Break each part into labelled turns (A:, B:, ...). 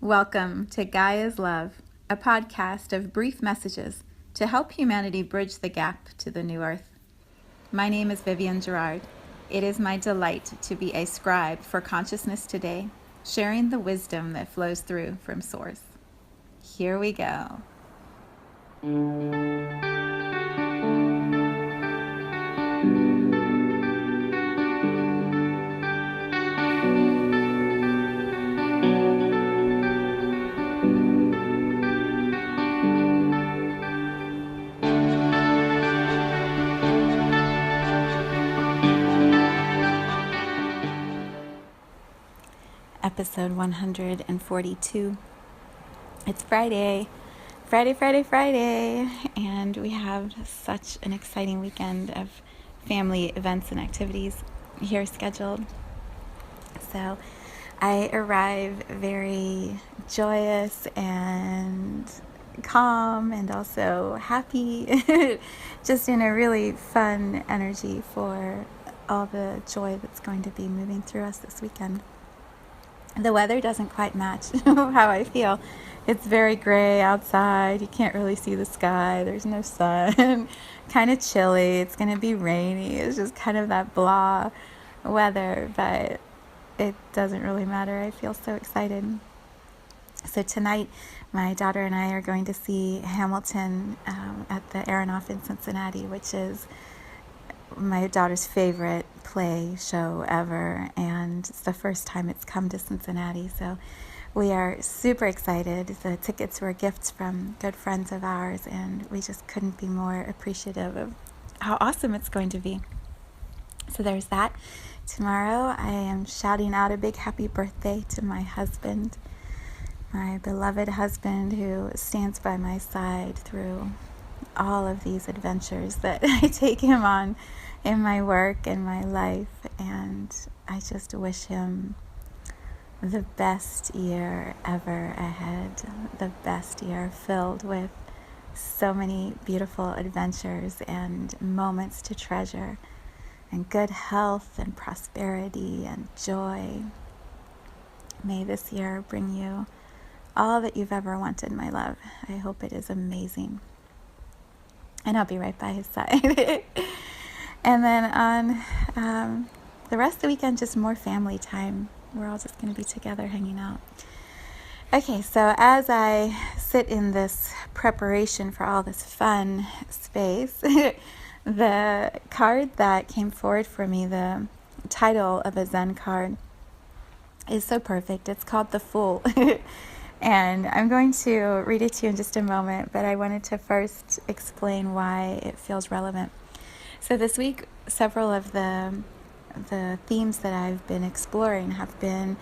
A: Welcome to Gaia's Love, a podcast of brief messages to help humanity bridge the gap to the new earth. My name is Vivienne Gerard. It is my delight to be a scribe for consciousness today, sharing the wisdom that flows through from Source. Here we go. Episode 142. It's Friday, and we have such an exciting weekend of family events and activities here scheduled. So I arrive very joyous and calm and also happy, just in a really fun energy for all the joy that's going to be moving through us this weekend. The weather doesn't quite match how I feel. It's very gray outside. You can't really see the sky. There's no sun. Kind of chilly. It's going to be rainy. It's just kind of that blah weather, but it doesn't really matter. I feel so excited. So tonight, my daughter and I are going to see Hamilton at the Aronoff in Cincinnati, which is my daughter's favorite play show ever, and it's the first time it's come to Cincinnati, so we are super excited. The tickets were gifts from good friends of ours, and we just couldn't be more appreciative of how awesome it's going to be. So there's that. Tomorrow I am shouting out a big happy birthday to my husband, my beloved husband, who stands by my side through all of these adventures that I take him on in my work and my life, and I just wish him the best year ever ahead, the best year filled with so many beautiful adventures and moments to treasure, and good health and prosperity and joy. May this year bring you all that you've ever wanted, my love. I hope it is amazing. And I'll be right by his side. And then on the rest of the weekend, just more family time. We're all just going to be together hanging out. Okay, so as I sit in this preparation for all this fun space, the card that came forward for me, the title of a Zen card, is so perfect. It's called The Fool. And I'm going to read it to you in just a moment, but I wanted to first explain why it feels relevant. So this week, several of the themes that I've been exploring have been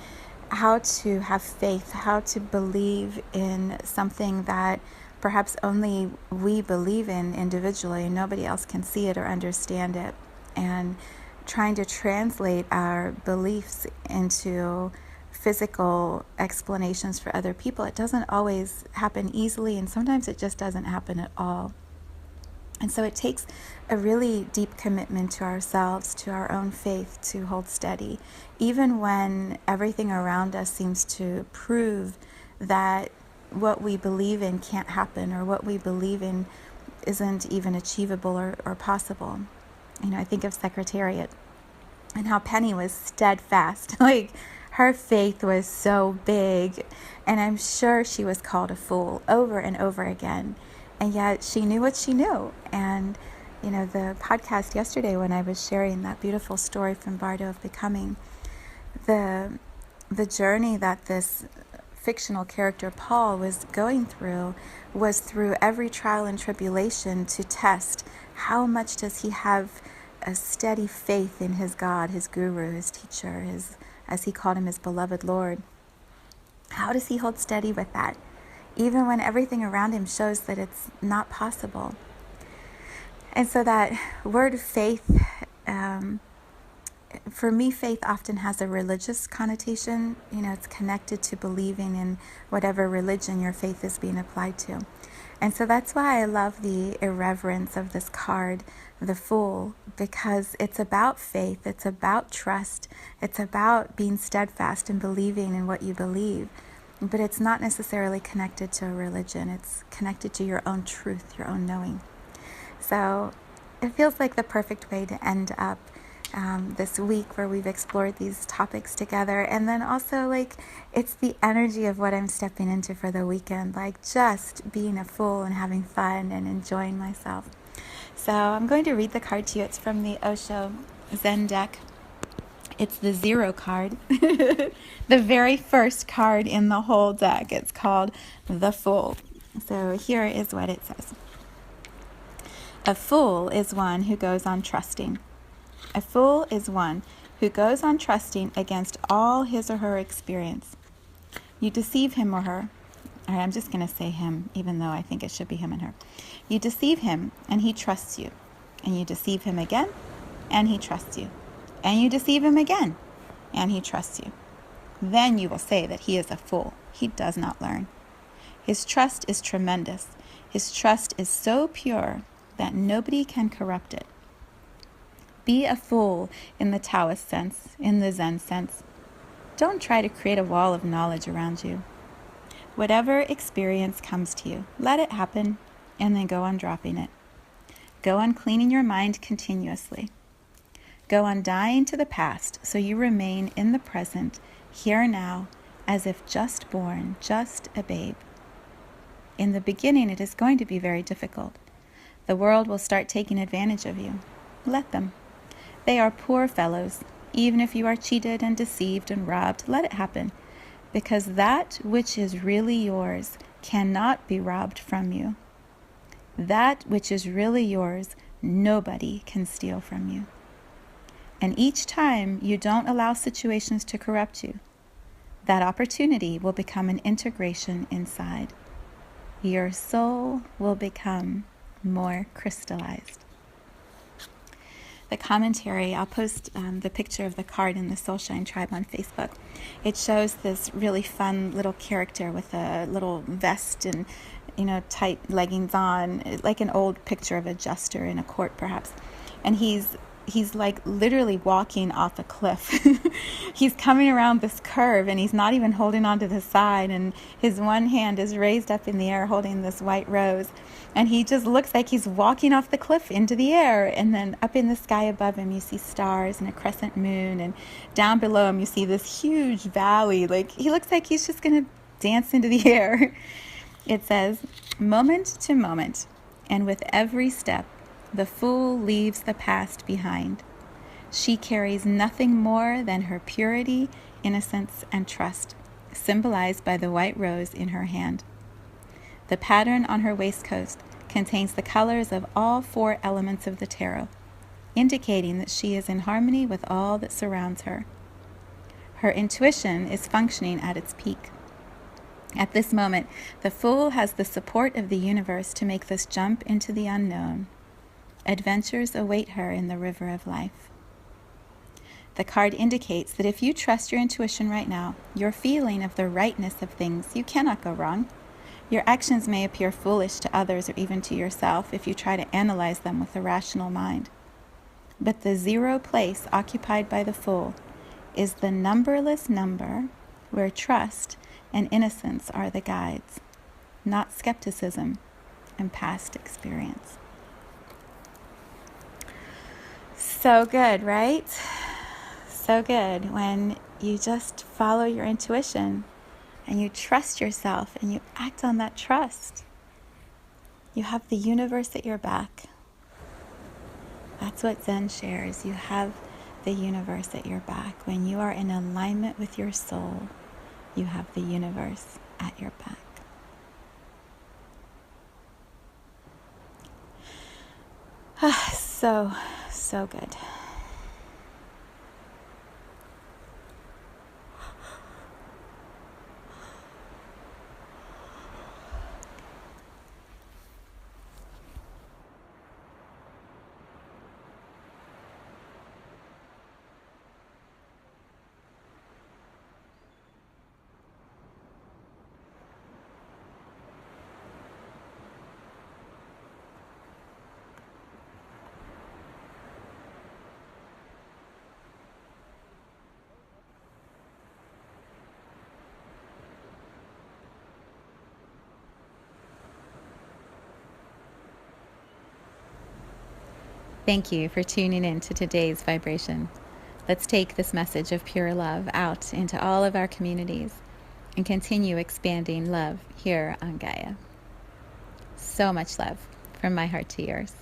A: how to have faith, how to believe in something that perhaps only we believe in individually and nobody else can see it or understand it, and trying to translate our beliefs into physical explanations for other people. It doesn't always happen easily, and sometimes it just doesn't happen at all. And so it takes a really deep commitment to ourselves, to our own faith, to hold steady, even when everything around us seems to prove that what we believe in can't happen, or what we believe in isn't even achievable or possible. You know, I think of Secretariat and how Penny was steadfast. Like, her faith was so big, and I'm sure she was called a fool over and over again. And yet she knew what she knew. And, you know, the podcast yesterday when I was sharing that beautiful story from Bardo of Becoming, the journey that this fictional character Paul was going through was through every trial and tribulation to test how much does he have a steady faith in his God, his guru, his teacher, his, as he called him, his beloved Lord. How does he hold steady with that, even when everything around him shows that it's not possible? And so that word faith, for me, faith often has a religious connotation. You know, it's connected to believing in whatever religion your faith is being applied to. And so that's why I love the irreverence of this card, the Fool, because it's about faith, it's about trust, it's about being steadfast and believing in what you believe. but it's not necessarily connected to a religion. It's connected to your own truth, your own knowing. So it feels like the perfect way to end up this week where we've explored these topics together. And then also, like, it's the energy of what I'm stepping into for the weekend, like just being a fool and having fun and enjoying myself. So I'm going to read the card to you. It's from the Osho Zen deck. It's the 0 card, the very first card in the whole deck. It's called the Fool. So here is what it says. A fool is one who goes on trusting. A fool is one who goes on trusting against all his or her experience. You deceive him or her. All right, I'm just going to say him, even though I think it should be him and her. You deceive him, and he trusts you. And you deceive him again, and he trusts you. And you deceive him again, and he trusts you. Then you will say that he is a fool. He does not learn. His trust is tremendous. His trust is so pure that nobody can corrupt it. Be a fool in the Taoist sense, in the Zen sense. Don't try to create a wall of knowledge around you. Whatever experience comes to you, let it happen, and then go on dropping it. Go on cleaning your mind continuously. Go on dying to the past so you remain in the present, here now, as if just born, just a babe. In the beginning, it is going to be very difficult. The world will start taking advantage of you. Let them. They are poor fellows. Even if you are cheated and deceived and robbed, let it happen, because that which is really yours cannot be robbed from you. That which is really yours, nobody can steal from you. And each time you don't allow situations to corrupt you, that opportunity will become an integration inside. Your soul will become more crystallized. The commentary, I'll post the picture of the card in the Soulshine Tribe on Facebook. It shows this really fun little character with a little vest and, tight leggings on, like an old picture of a jester in a court perhaps. And he's like literally walking off a cliff. He's coming around this curve and he's not even holding on to the side, and his one hand is raised up in the air holding this white rose, and he just looks like he's walking off the cliff into the air. And then up in the sky above him you see stars and a crescent moon, and down below him you see this huge valley. Like, he looks like he's just gonna dance into the air. It says, moment to moment, and with every step, the fool leaves the past behind. She carries nothing more than her purity, innocence, and trust, symbolized by the white rose in her hand. The pattern on her waistcoat contains the colors of all 4 elements of the tarot, indicating that she is in harmony with all that surrounds her. Her intuition is functioning at its peak. At this moment, the fool has the support of the universe to make this jump into the unknown. Adventures await her in the river of life. The card indicates that if you trust your intuition right now, your feeling of the rightness of things, you cannot go wrong. Your actions may appear foolish to others or even to yourself if you try to analyze them with a rational mind. But the 0 place occupied by the fool is the numberless number where trust and innocence are the guides, not skepticism and past experience. So good, right? So good when you just follow your intuition and you trust yourself and you act on that trust. You have the universe at your back. That's what Zen shares. You have the universe at your back. When you are in alignment with your soul, you have the universe at your back. So good. Thank you for tuning in to today's vibration. Let's take this message of pure love out into all of our communities and continue expanding love here on Gaia. So much love from my heart to yours.